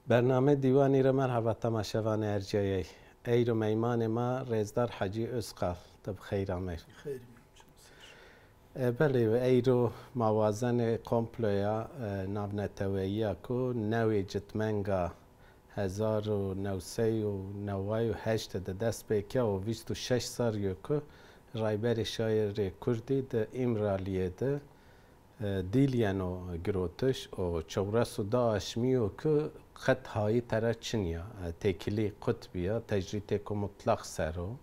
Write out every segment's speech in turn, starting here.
برنامه دیوانی را مرحبا تماشاوان ارجایی ایرو میمان ما رزدار حاجی اسقاف طب خیر آمیر خیر بله ایرو موازن کمپلویا نابنتویی کو نوی جتمنگا 1998 ده دست بکه و 26 سال یکو رایبر شایر کردی ده امرالیه ده دیلیانو گروتش و چورس و داشمیو که خط هایی ترا چنیا تکلی قطبیا تجریت که مطلق سرو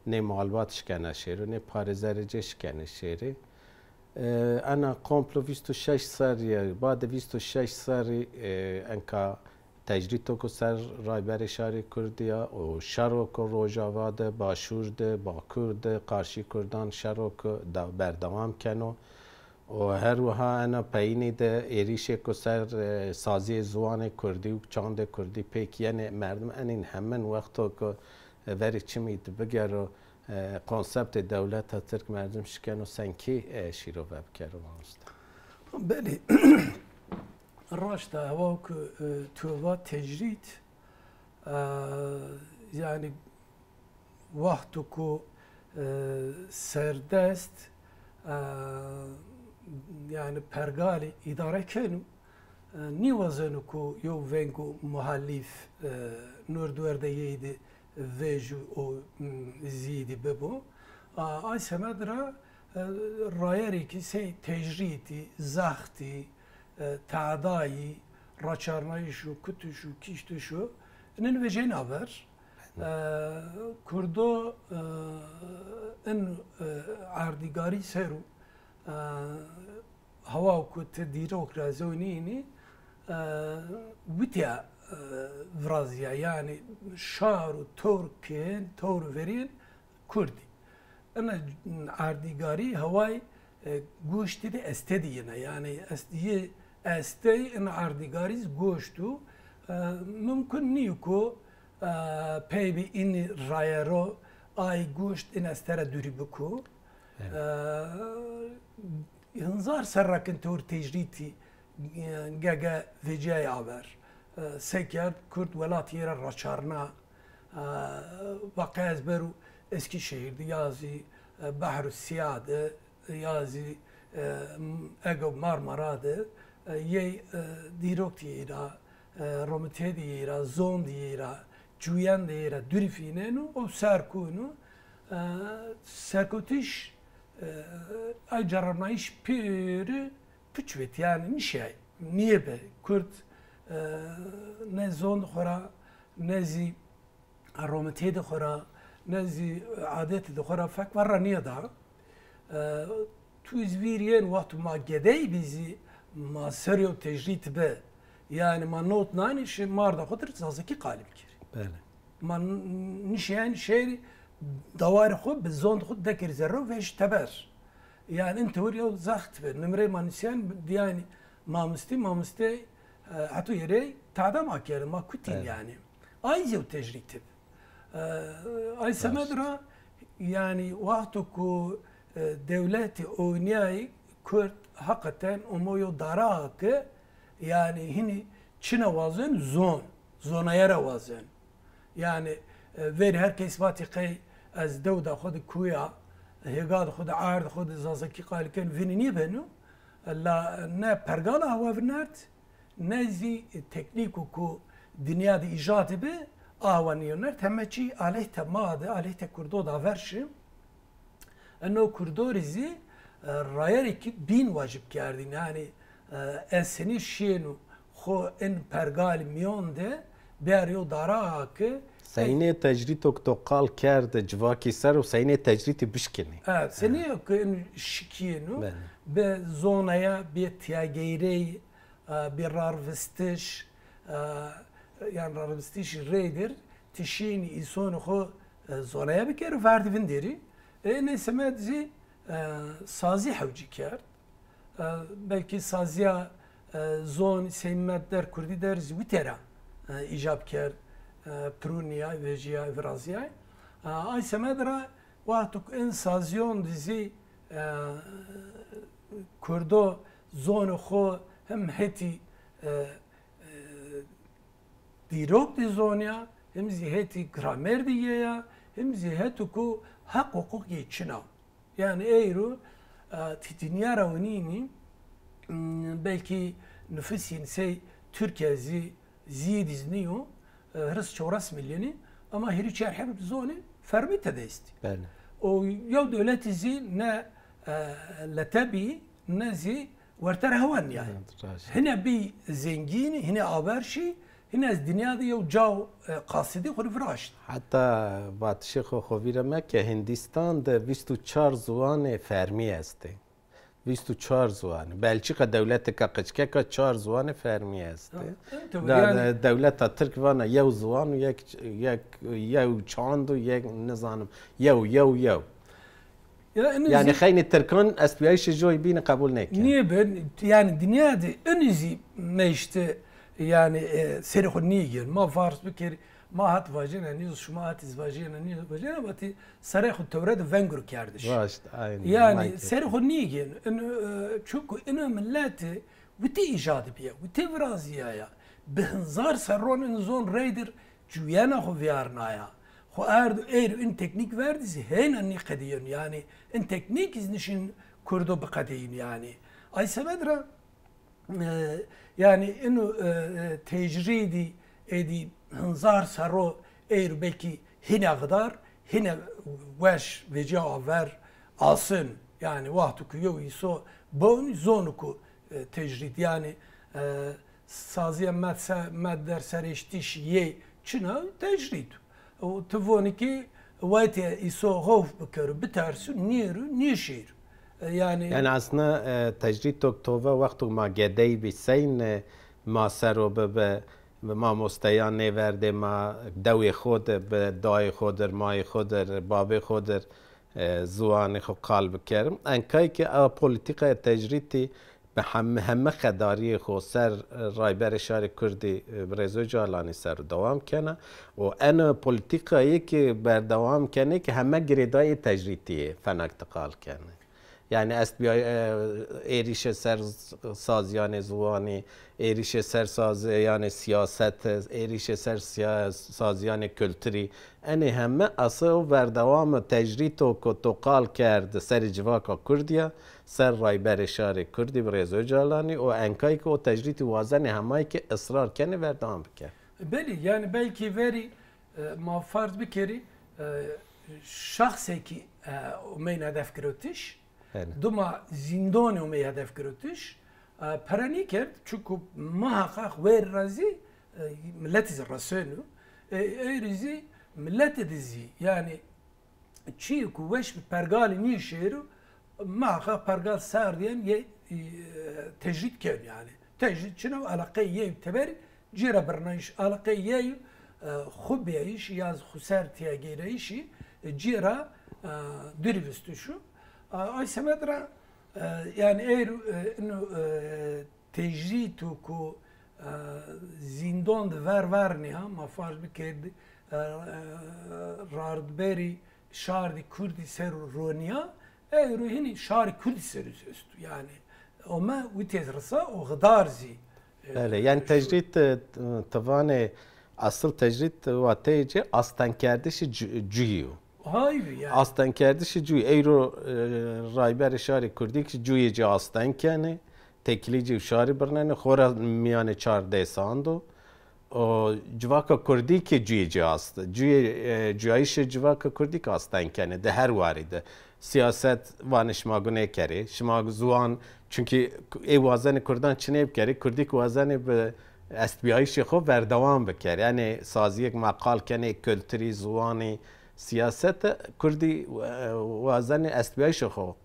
نه معلومات شکنه شیرو نه پارزرجه شکنه شیره انا قمپلو 26 سال بعد 26 سال انکا تجریتو که سر رایبر شهر کردیا و شرو که روجاواده با شورده با کرد قارشی کردان شرو که بردوام کنو و هر وها انا پایینی ده ایریشه که سر سازی زوان کردی و چاند کردی پیک یعنی مردم این همین وقتا که وری چی مید بگر و کنسپت دولت ها ترک مردم شکن و سنکی شیرو بب کرد و مانستا بله راشتا هوا که تووا تجرید yani وقتی که سردست yani pergali idare kenu ni wazenu ku yo vengu muhalif nurduerde yedi veju o zidi bebo ay semedra rayeri ki se tecriti zahti taadai raçarnayı şu kutu şu kişti şu nen vecen haber kurdo en ardigari seru هوا كنت ديروك رازونيني وتيا فرازيا يعني شعر تركين تور فرين كردي انا عرديغاري هواي گوشتي دي استدينا يعني استي ان عرديغاريز گوشتو ممكن نيكو بيبي ان رايرو اي گوشت ان استرا دوريبكو هنزار سرکن تور تجریتی گگه ویجای آور سکرد کرد ولات یه را چارنا واقع از برو اسکی شهر یازی بحر سیاده یازی اگو مارماراده یه دیروک دیرا رومته دیرا زون دیرا جویان دیرا دریفینه و سرکونو سرکوتش ay cararmayış pürü püçvet yani bir şey. Niye be? Kürt ne zon xora ne zi aromate de xora ne zi adet de xora fak var niye da tu izviriyen vakti ma gedey bizi ma seriyo tecrit be yani ma not nani şey marda xotr zazaki qalib kir. Bəli. Ma nişen şey دوار خود به زون خود دکر زرو وش تبر yani انت وريو زخت به نمره مانسيان يعني مامستي حتى يري تعدم اكير ما كتين يعني ايزو تجريتب اي سمدرا يعني وقتكو دولتي اونياي كرد حقيقة امويو داراك يعني هني çine vazın zona yere vazın yani ver herkes vatiqi از دو دا خود کویا هیگاد خود عرض خود زازکی قال کن وینی بنو لا نه پرگال هوا ورنرد نه زی تکنیکو کو دنیا دی ایجاد به آوانیونر همه چی علیه تماده علیه کردو دا ورشم انو کردو ریزی رایری کی بین واجب کردین yani اسنی شینو خو ان پرگال میون ده بیاریو دارا که سینه تجریتو که تو قال کرد جواکی سر و سینه تجریتی بشکنی سینه که شکینو به زونaya bir tiyageyri bir rarvestiş yani rarvestiş reydir tişini isonu xo zonaya bir kere verdi vindiri neyse medzi sazi havci kert belki saziya zon seymet der kurdi der zvitera icap kert Pruniya ve Jiya Vraziyay. Ay semedra vahtuk en sazyon dizi kurdo zonu xo hem heti دیروک دی زونیا هم زیهتی گرامر دیگه یا هم زیهتو کو حق حقوقی چنا yani eğru dünya ravanini belki nüfusin şey Türkiye ziyadizniyor hırs çorası milyoni ama heri çerhem zone fermite de isti. O ya devleti zi ne letabi ne zi ورتر هون يعني هنا بي زنجيني هنا عبرشي هنا الدنيا دي وجاو قاصدي خود فراشت حتى بعد شيخ خوفيرا ما که هندستان ده 24 زوان فرمی است 24 زوان بلژیک دولت که قچکه که 4 زوان فرمی است دولت ترک وانا یو زوان و یک چاند و یک نظام یو yani خیلی ترکان اسپیایش جوی بین قبول نکن. Niye ben yani dünyada en iyi meşte yani seri khuniye ma fars bir kere ma hat vajina niye şu ma hat vajina niye vajina ama ti seri khu tevred vengur kardeş. Yani seri khuniye çünkü ina milleti viti icadı biya viti vrazıya ya behzar serron zon raider cuyana khu viyarnaya. eğer in teknik verdiyse heynen qadiyon yani in teknik iznişin kurdu baqadiyin yani ay sebedra yani inu tecridi edi hınzar saro eğer belki hine kadar hine veş veca ver alsın yani vahtu ku yo iso bon zonuku tecrid yani saziye madder seriştiş ye çına tecrid و تفوني كي وقت يسوع خوف بكر بترسو نيرو نيشير يعني أصلا تجريد توكتوفا وقت ما جدي بسين ما سرو ما مستيان نورده ما دوي خود به دای خودر مای خودر باب خودر زوان خو قلب کرم انکای که پولیتیک تجریدی به همه خداری خو سر رایبر شهر کردی برزو جالانی سر دوام کنه و ان پولیتیکایی که بر دوام کنه که همه گریدای تجریدی فنکتقال کنه yani ایریش سر سازیان زوانی ایریش سر سازیان سیاست ایریش سر سازیان کلتری ان همه اصلا بر دوام تجرید و کتقال کرد سر جواکا کردیا سر رایبر شهر کردی برزو جالانی و انکایی که او تجرید وازن همایی که اصرار کنه بر دوام بکن بلی yani belki veri ma farz bir kere şahsi ki umeyn hedef kırıtış duma zindoni umeyn hedef kırıtış parani kert çünkü muhakkak ver razi milleti rasenu erizi milleti dizi yani çiğ kuveş bir pergali niye şehru muhakkak pergal sar diyen tecrid ken yani tecrid çino alakayı yeyip teber cira برنامج alakayı خوبیش یا خسارتیا گیرایشی جیرا دریوستشو ay semedra yani eğer tecrid ku zindon ver ne ha mafaz bir kedi rardberi şardi kurdi ser ronia eğer hini şardi kurdi serüstü yani ama vitezrsa o gıdarzi yani tecrid tavane asıl tecrid vateyce aslan kerdişi cüyü. Hayır yani. Aslan kerdişi cüyü. Eğro rayber şari kurdik cüyece aslan kene teklici şari bernene xora miyane çar desando. O civaka kurdi ki cüyece ast. Cüyayış civaka kurdik aslan kene de her varide. Siyaset van şmagune kere. Şmag zuan çünkü evazene kurdan çineb kere kurdik vazene be استبیایش خوب بردوام بکر یعنی سازی یک مقال کنه کلتری زوانی سیاست کردی وازن استبیایش خوب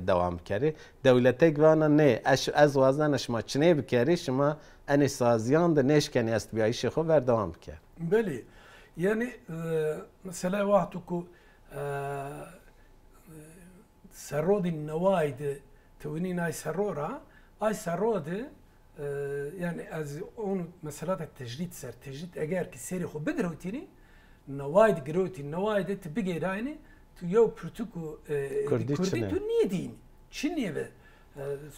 دوام کری دولتی گوانا نه از وازنش ما چنه بکری شما انی سازیان ده نش کنی استبیایش خوب بردوام بکر بله یعنی مثلا وقتی که سرود نواید توینین ay سرورا ay سرود yani az onu mesela tecrid ser tecrid eğer ki seri xo bedrotini navaid groti navaid te bigirani tu yo purtuku kurdi tu niye din çinni ve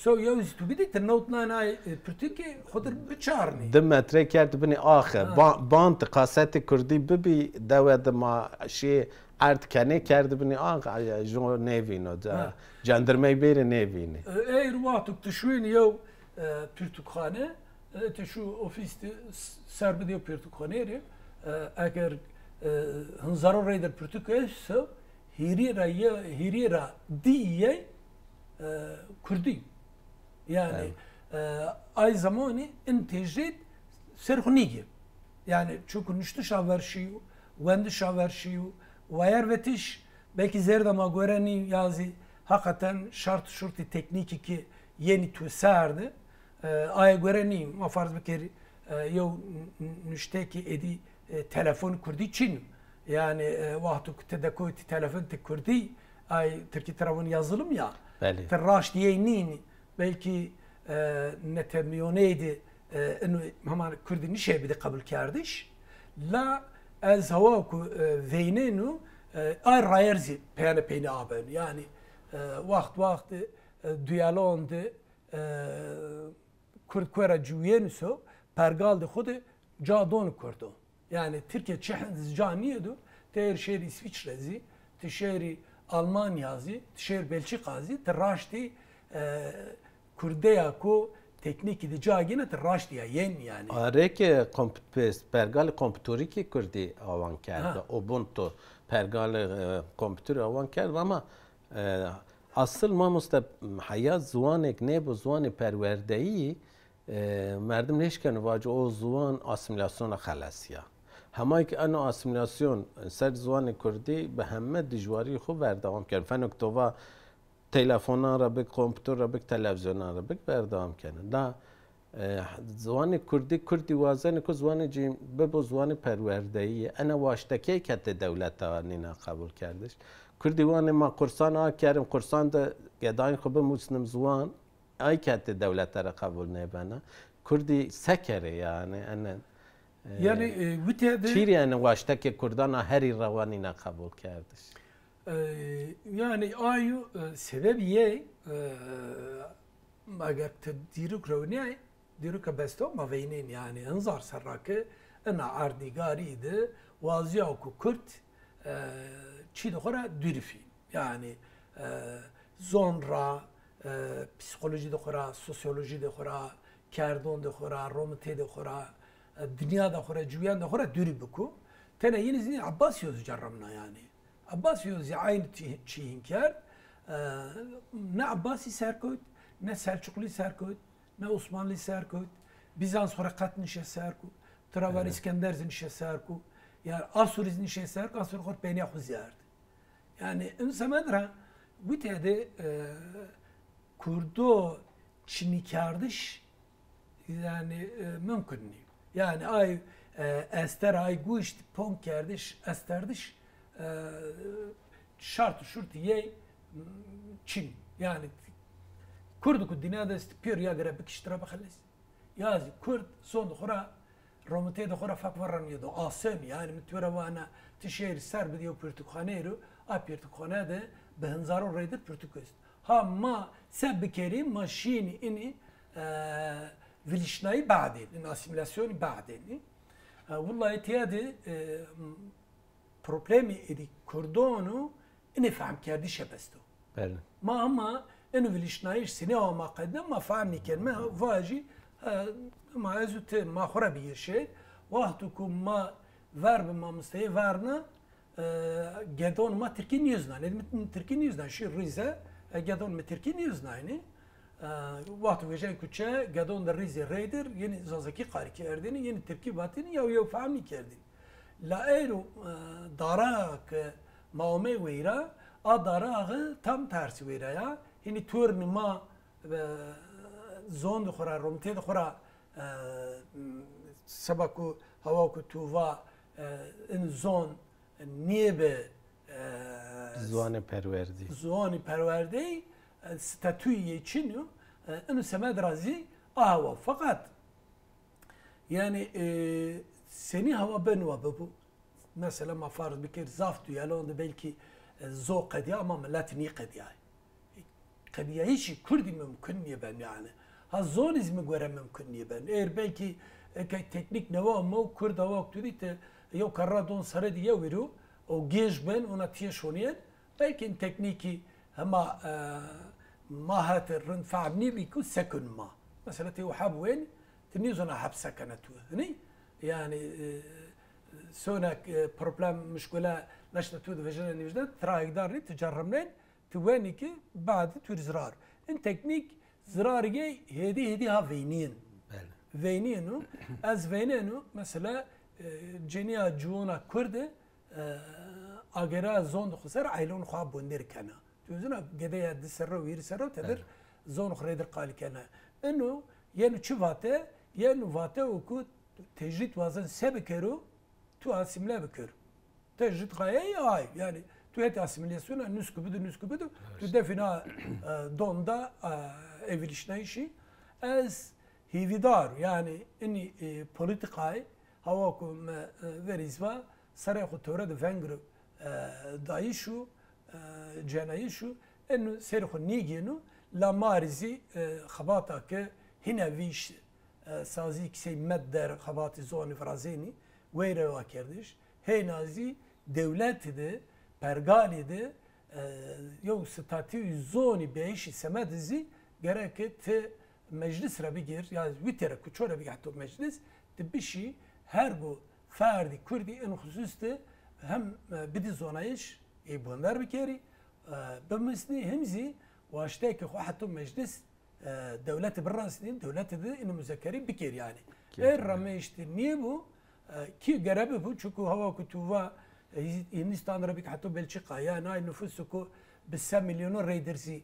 سو یوز تو بیدی تنوت نای پرتوکی خودر بچارنی. 2 متر کرد بنی آخه باند قاست کردی ببی دواد ما شی ارد کنه کرد بنی آخه جو نوینو جندرمه بیره نوینه. ایر وقت تشوین یو پرتوخانه تشو ofis serbediyor pürtükhaneri eğer hınzaro reyder pürtükaysa hirira diye Kurdi yani ay zamanı intejit serhunigi yani çünkü nüştü şaverşiyo vendi şaverşiyo ve vetiş belki zerdama göreni yazı hakikaten şurti tekniki ki yeni tüsardı ay göreni ma farz bekeri yo nüşteki edi telefon kurdi Çin yani vakti tedakoyti telefon te kurdi ay Türkiye tarafını yazılım ya تراش دينين بلكي نتميونيدي انه هم كردي نشي بدي قبل كاردش لا از هواكو فينينو اي رايرزي بينا ابن يعني وقت ديالون دي كرد كورا جوينسو برغال دي خود جادون كردو يعني تركيا تشحن جانيدو تير شيري اسفيتشرزي تشيري Almanya'zı, şehir Belçika'zı, terraşti Kurdeya ko teknik idicagine terraşti ya yen yani. Areke pergal kompütörü ki Kurdi avan kerdi. Ubuntu pergal kompütörü avan kerdi ama asıl mamusta hayat zuvanek ne bu zuvanı perverdeyi merdum neşken vacı o zuvan asimilasyona xalasiya. همه که آن اسیمیلاسیون سر زبان کردی به همه دشواری خوب برداشت کرد. فنک تو و تلفن را به کامپیوتر را به تلویزیون را به برداشت کرد. نه زبان کردی وازن که زبان جیم به زبان پرورده‌ای. انا واشتکی کت دولت آنینا قبول کردش. کردی وان ما قرصان کردیم قرصان ده گداین خوب مسلم زبان آی کت دولت را قبول نبینه. کردی سکره yani انا yani چیری yani واشتکی کردان هری روانی نقبول کردش. yani ayu sebebiye اگر تدیرک رونی دیرک بستو ما وینین yani انظار سرکه انا اردیگاری ده وازیا کو کرد چی دخوره دریفی yani زونرا psikoloji دخوره سوسیولوژی دخوره کردون دخوره رومتی دخوره dünyada khore cüyan da khore dürü buku tene yeni zini Abbas yozu jarramna yani Abbas yozu aynı çiğinkar ne Abbasi serkoyt ne Selçuklu serkoyt ne Osmanlı serkoyt Bizans khore katnişe serku Travar İskender zinişe serku yani Asur zinişe serku Asur khore peyni khuziyard yani insamedra vitede Kurdo çinikardiş yani mümkün değil. Yani ay ester ay guşt pon kerdiş esterdiş şart ye Çin yani Kurduk dünyada istipir ya göre bir kişilere bakılız yazı Kurd son khura romete de khura fakvaran yedo asem yani mütüre vana tişehir serb diyor pürtükhanero a pürtükhane de benzaro reydir pürtüköst ha ma seb kerim maşini ini vilişnayı بعدين الاسيميلاسيون بعدين والله تيادي problemi edi kurdonu ine fahm kerdi şebesto. Ma ama inu vilişnayı sene ama qedem ma fahmni kelme vaji ma azut ma khura bir şey vaqtukum ma verb ma mustay varna gedon ma Türkiye newsna ne Türkiye newsna şu Rize gedon ma Türkiye newsna yani وقت وجه کوچه گدون در ریز ریدر یعنی زازکی قاری کردنی یعنی ترکیب باتنی یا فهمی کردنی لا ایرو داراک ماومه ویرا آ داراغ tam tersi ویرا یا یعنی تورن ما زون دخورا رومتی دخورا سبکو هواکو تووا این زون نیبه زوان پروردی ستاتوی Çin'u inu semed razi ahva fakat yani seni hava benva bu mesela ma farz bikir zaf diyalon belki zo qadiya ama latni qadiya قضیه هیچی کردی ممکن نیه بن یعنی ها زونیزم گوره ممکن نیه بن ایر belki که تکنیک نوا مو کرد هوا کتودی ته یو کرا دون سره دیگه ویرو او گیج بن اونا تیه شونیه belki این تکنیکی هما ما هات الرن فعمني بيكون سكن ما مثلا تي وحاب وين تنيزونا حب سكنته هني يعني سونك بروبلم مشكله لاشنا تود فيجن نيجد ترى يقدر تجربنين تواني كي بعد تور زرار ان تكنيك زرار جاي هدي ها فينين فينينو از فينينو مثلا جنيا جونا كرد اجرا زون خسر عيلون خواب بندر كنا توزنا قديا دسرو ويرسرو تدر زون خريدر قال كنا انه يعني شفاته يعني فاته وكو تجريد وزن سبكرو تو اسمله بكر تجريد غايه اي يعني تو هت اسملياسيون نسكو بدو تو دفنا دوندا ايفيليشنايشي از هيفيدار يعني اني بوليتيكاي هواكم فيريزوا سريخو تورد فانجر دايشو جنايشو انه سريخو نيجينو لا مارزي خباطه ك هنا فيش سازي كسي مدر خباطي زون فرازيني ويره واكردش هي نازي دولت ده پرگالی ده یو ستاتیو زونی بیشی سمدزی گرکه ته مجلس را بگیر یا ویتره کچوره بگه حتی مجلس تبیشی هر گو فردی کردی این خصوص ده هم بدی زونایش بوندر بکری بمسنی همزی واشته که خو حتی مجلس دولت برانسنین دولت ده این مذکری بکر yani رمیشتی نیبو کی گربه بو چکو هوا کتووا Hindistan Arabik hatta Belçika yani ay nüfusu ko 5 milyon reydersi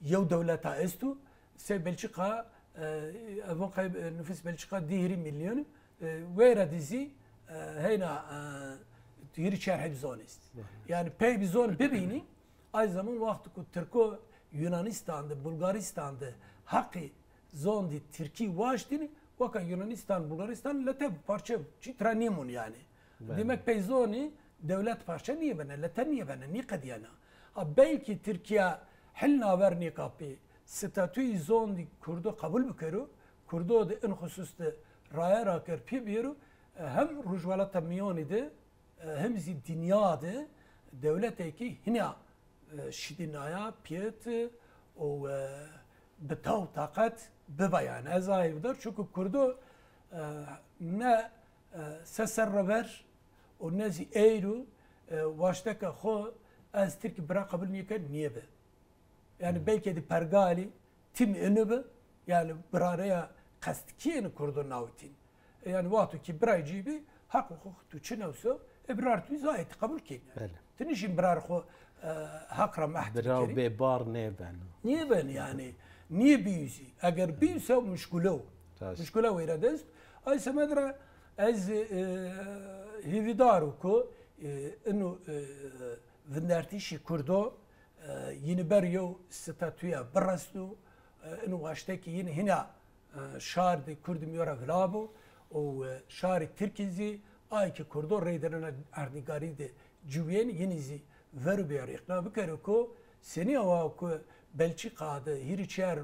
yev devleta estu se Belçika avon kayb nüfus Belçika dihri milyon ve dizi heyna dihri şerh zonist yani pey bir zon bebini ay zaman vakti ko Türko Yunanistan'da Bulgaristan'da hakkı zondi Türkiye vaştini vaka Yunanistan Bulgaristan lete parça çitranimun yani demek peyzoni devlet parça niye bana lete niye bana niye kadiyana belki Türkiye hilna verni kapi statüyü zondi kurdu kabul bikeru kurdu da en hususta raya rakır pibiru hem rujvalata miyoni de hem zi dünyada devlet ki hina şidinaya piyet o betav takat bebayan azayıdır çünkü kurdu ne سسربر و نزی ایرو واشته که خو از ترک برا قبل نیکن نیبه yani belki de pergali tim enebe yani braraya kastkiyen kurdun navitin yani vaqtu ki brayci bi hak hukuk tu çinevso ebrar tu zayet kabul kin tinişin brar xo hakra mahd برا ببار نبن niye ben yani niye büyüsü eğer büyüse müşkülo veradest ay semedra از هیویدارو کو انو وندرتیشی کردو یعنی بریو ستاتویا برستو انو واشتکی یعنی هنا شار دی کرد میورا غلابو و شار ترکیزی آی که کردو ریدرنا اردیگاری دی جوین یعنی زی ورو بیار اقنا بکره کو سنی آوا کو بلچیقا ده هیری چهر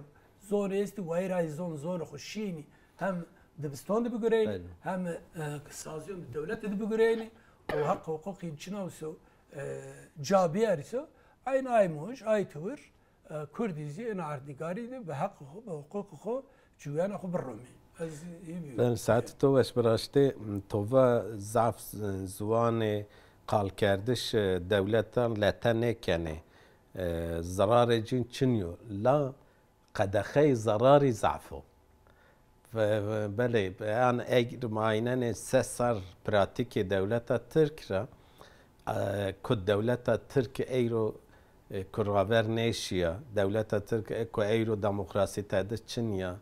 زون است وایرای زون خوشینی هم دبستان دي بقريني هم سازيون الدولة دي بقريني وحق حقوقي تشناوسو جابيارسو اين ايموش اي تور كرديزي انا عردنيقاري دي بحق حقوق خو جويانا خو بالرومي ben saat تو اش براشته تووا ضعف زوان قال کردش دولتان لتنه کنه ضرار جين چنيو لا قدخي ضراري ضعفو بله yani eğer mainen sesar pratik devleta Türk ra kod devleta Türk euro kuraver neşiya devleta Türk eko euro demokrasi tadı Çinya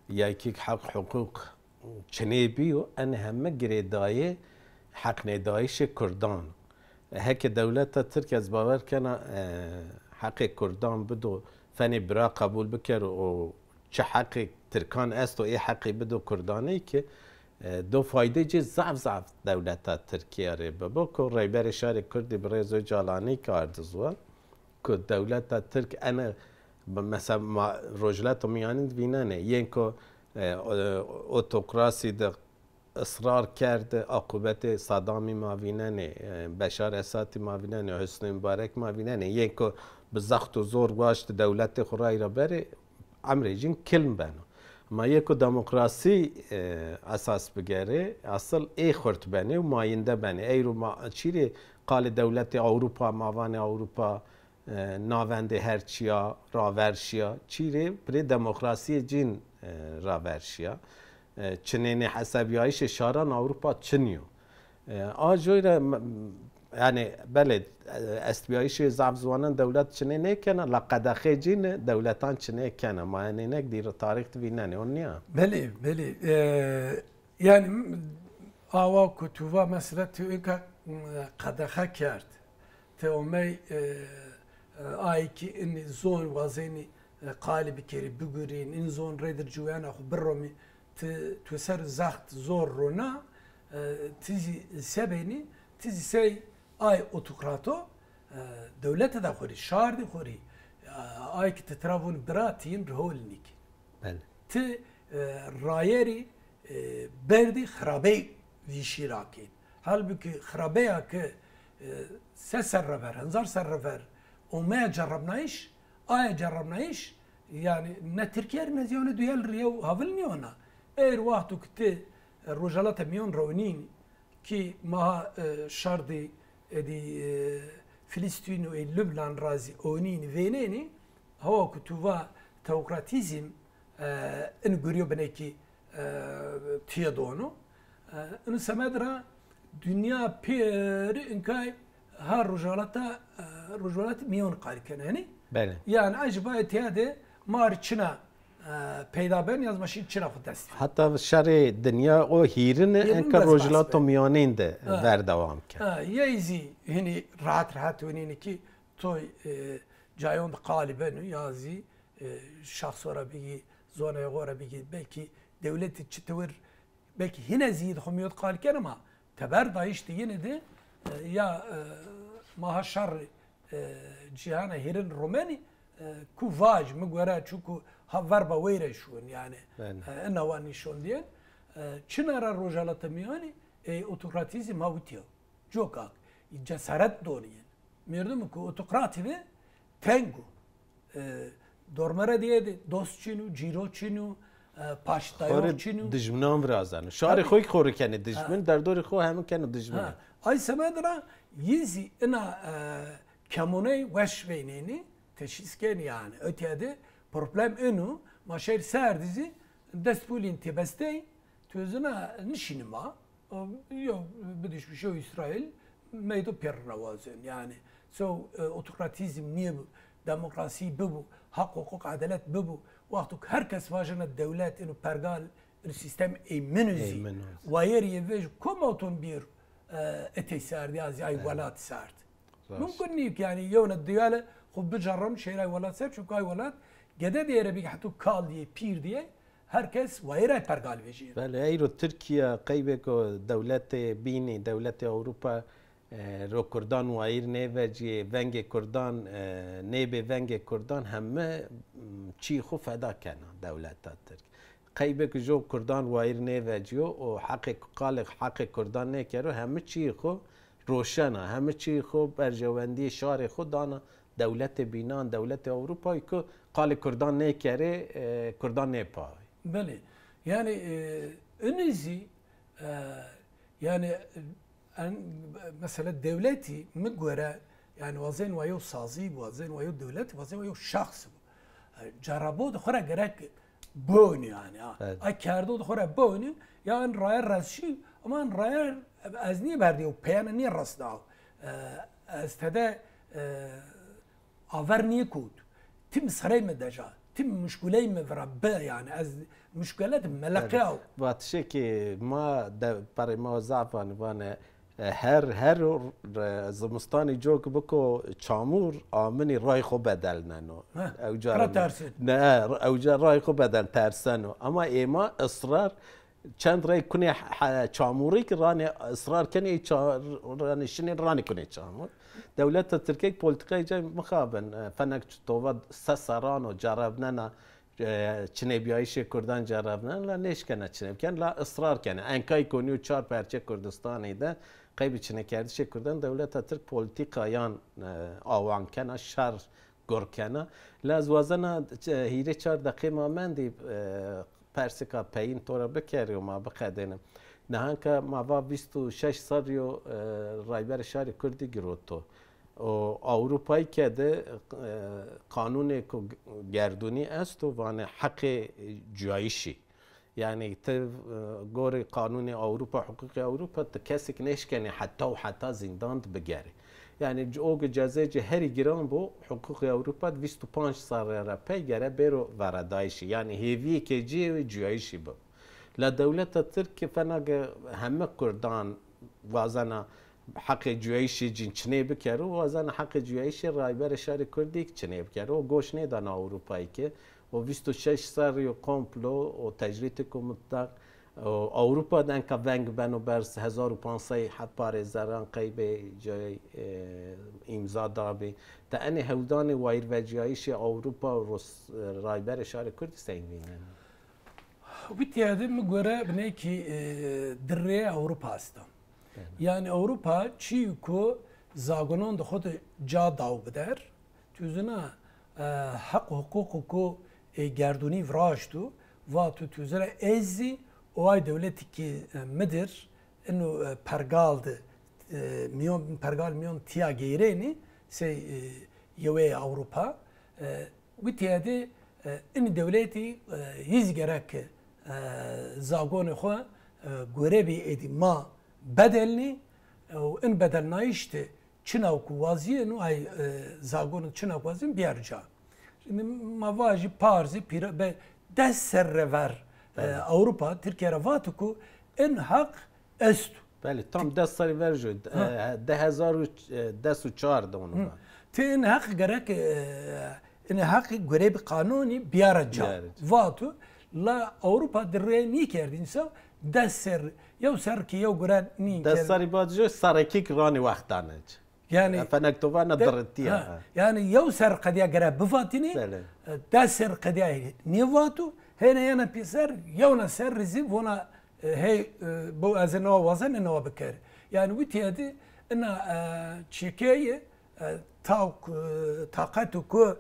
ya ki hak hukuk Çinebiyo en hem gredayı hak nedayış Kurdan hek devleta Türk az baver kana hak Kurdan بدو fani bira kabul bker o چه حق ترکان است و ای حقی بدو کردانی که دو فایده جز ضعف دولت ترکیه ره ببو که ریبر شهر کردی برای زو جالانی که اردزوان که دولت ترک انا مثلا رجلات میانید وینانه یعنی اوتوکراسی ده اصرار کرد عاقبت صدامی ماوینانه بشار اسد ماوینانه حسن مبارک ماوینانه یعنی که بزخت و زور واشت دولت خورای را بره عمری جین کلم بانو ما یکو دموکراسی اساس بگیره اصل ای خورت بانه و ماینده بانه ای رو ما چیری قال دولت اروپا ماوان اروپا ناونده هرچیا راورشیا چیره بری دموکراسی جین راورشیا چنین حسابیایش شاران اروپا چنیو آجوی یعنی بله استبیایش ضعف زوانان دولت چنین نکنه لقد خیجین دولتان چنین کنه ما یعنی نک دیر تاریخ ویننه اون نیا بله yani آوا کتوبا مثلا تو اینکه قدخه کرد تومی آی کی این زون وزنی قالب کری بگورین این زون ریدر جویان آخو برومی تو سر زخت زور رونا تیزی سبینی تیزی سی آی اوتوکراتو دولت دا خوری شار دی خوری آی که تترابون براتین رهول نیکی تی رایری بردی خرابه ویشی راکین halbuki خرابه که سه سر رفر هنزار سر رفر وما جربناش جربناش يعني نه تركيا نه زيونه دويال ريو هافلني هنا اير وقتو كت رجالات ميون رونين كي ما شاردي دي فلسطين و لبنان رازي اونين فينيني هو كتوفا توقراتيزم ان غوريو بنيكي تيادونو ان سمدرا dünya peri inkay her rojalata miyon qarken yani. Bəli. Yani acaba etiyade mar Çin'a peyda ben yazmışın Çin'a xudast. Hatta şari dünya o hirin enka rojalato miyonin de ver devam kan. Yezi hani rahat önini ki toy cayon qaliben yazi şahs ora bigi zona ora bigi belki devleti çitver belki yine ziyid xumiyot qalken ama تبر دایشت یه ده یا ماه شر جهان هیرن رومانی کوواج مگوره چوکو هاور با ویره شون یعنی نوانی شون دیه چنارا روجالات میانی اوتوکراتیزم هاوتیو جوکا جسارت دونیه میردم که اوتوکراتی به تنگو دورمره دیه دوست چینو جیرو چینو پاشتایور چینو دجمنان برازن شعر خوی خوره کنه دجمن در دور خو همون کنه دجمن ay semedra yizi ina kamunay weş beynini teşhisken yani ötede problem enu maşer serdizi despulin tebestey tözüne nişinima yo bidiş bir şey İsrail meydo perravazın yani otokratizm niye bu demokrasi bu hak hukuk adalet bu وقتی herkes واجنه devlet اینو پرگال این سیستم ایمنوزی و یری ویج کماتون بیر اتیساردی از ای ولات سرد ممکن نیک yani یون دیاله خب بجرم شیرای ولات سرد çünkü ay ولات gede diye bir hatta kal diye pir diye herkes vayra pergal vejir. Bale ayro Türkiye qaybeko devlet bini devlet Avrupa رو کردان و ایر نیوجی ونگ کردان نیب ونگ کردان همه چی خو فدا کنه دولت ترک قیبه که جو کردان و ایر نیوجیو و حق کردان نکرو همه چی خو روشنه همه چی خو برجواندی شار خود دانه دولت بینان دولت اروپایی که قال کردان نکره کردان نپای. بله yani önüzi yani mesela devleti mi göre yani vazen ve yok sazi vazen ve yok devlet vazen ve yok şahs carabo da khora gerek boni yani ay kardo da khora boni yani rayar rasşi ama rayar az niye verdi o peyana niye rasda استده آور نیه کود تیم سرای مدجا تیم مشکلی مفربه yani از مشکلات ملقه او واتشه که ما برای ما زعفان وانه هر زمستانی جو که بکو چامور آمنی رای خو بدل ننو را ترسید نه اوجا رای خو بدل ترسنو اما ایما اصرار چند رای کنه چاموری که رانی اصرار کنه رانی شنی رانی کنه چامور دولت ترکیه پلیتیکای جای مخابن فنک تواد سسران و جربنن چنه بیایش کردان جربنن لا نیش کنه چنه کن لا اصرار کنه انکای کنیو 4 پرچه کردستانی ده قیب چنه کردش کردن دولت ترک پلیتیکایان آوان کنه شر گر کنه لاز وزنه هیره 4 دقیقه مامندی پرسیکا پین طور بکری و ما بقدینم نه که ما با 26 سالیو رایبر شهر کردی گروتو و اروپایی که ده قانون گردونی است و وان حق جایشی یعنی ت گور قانون اروپا حقوق اروپا کسی که نشکنه حتی زندان بگیره یعنی اوگ جزای هری گران بو حقوق اروپا 25 سال را پیگره برو وردایشی یعنی هیوی که جی جایشی بو لا دولت ترک فناگ همه کردان وازنا حق جویشی جن چنه بکرو وازن حق جویشی رایبر شهر کردی چنه بکرو گوش نه دان اروپایی که و 26 سال یو کمپلو و تجریت کومتاق اروپا دن که ونگ بنو برس 1500 حپار زران قیب جای امضا دابی تا ان هودان وایر و جایشی اروپا و رایبر شهر کردی سینگینن وبالتالي مقورة بنيكي درية أوروبا هستم يعني أوروبا تشيكو زاغنون دخود جا داو بدر توزنا حق حقوقكو گردوني فراشتو واتو توزنا ازي واي دولتي كي مدر انو پرگالد ميون پرگال ميون تيا گيريني سي يوي أوروبا وبالتالي ان دولتي يزگرك زاغون خو گوربی ادی ما بدلنی و این بدل نایشت چناو کوازی نو ای زاغون چناو کوازی بیارجا ما واجی پارزی پیر به دست سرور اوروپا ترکیه رواتو کو این حق است بله تام دست سری ورجو 2004 دونو تی این حق گرک این حق گوربی قانونی بیارجا واتو لا اوروبا درنی کردینسا دسر یو سر کی یو گران نی دسری بادجو سرکی رانی وقتانج یعنی فنکتوبا ندرتیا یعنی یو سر قدیا گرا بفاتینی دسر قدیا نیواتو هنا یانا پیسر یو نسر رزی ونا هی بو از نو وزن نو بکر یعنی ویتی ادی انا چیکیه طاقتو کو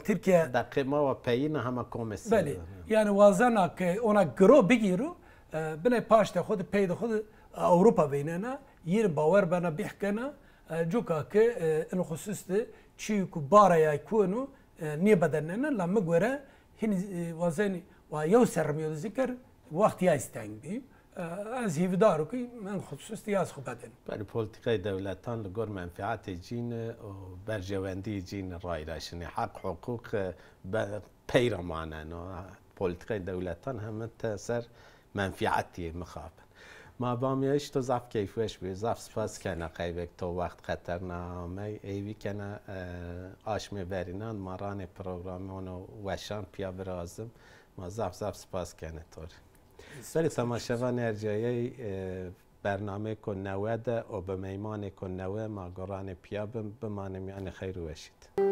ترکیه دقیقا و پیین همه کمیسی بله یعنی وازنا که اونا گرو بگیرو بنای پاشت خود پید خود اوروپا بیننا یر باور بنا بیحکنا جوکا که این خصوص چی کو بارای کونو نی بدننا لما گوره هنی وازنی و یو سرمیو ذکر وقتی استنگ بی از هیودارو که من خصوص دیاز خوب بدن برای پلیتیکای دولتان لگور منفعت جین و برجواندی جین رای راشنی حق حقوق پیرامانن و پلیتیکای دولتان همه تاثیر منفعتی مخابن ما بامیش تو زف کیفش بی زف سپاس کنه قیبک تو وقت خطر نامه ایوی کنه آشمی برینان ماران پروگرامان و وشان پیا برازم ما زف سپاس کنه طور ولی تماشاوان ارجایی برنامه کن نوه ده و به میمان کن نوه ما گران پیابم بمانم یعنی خیر وشید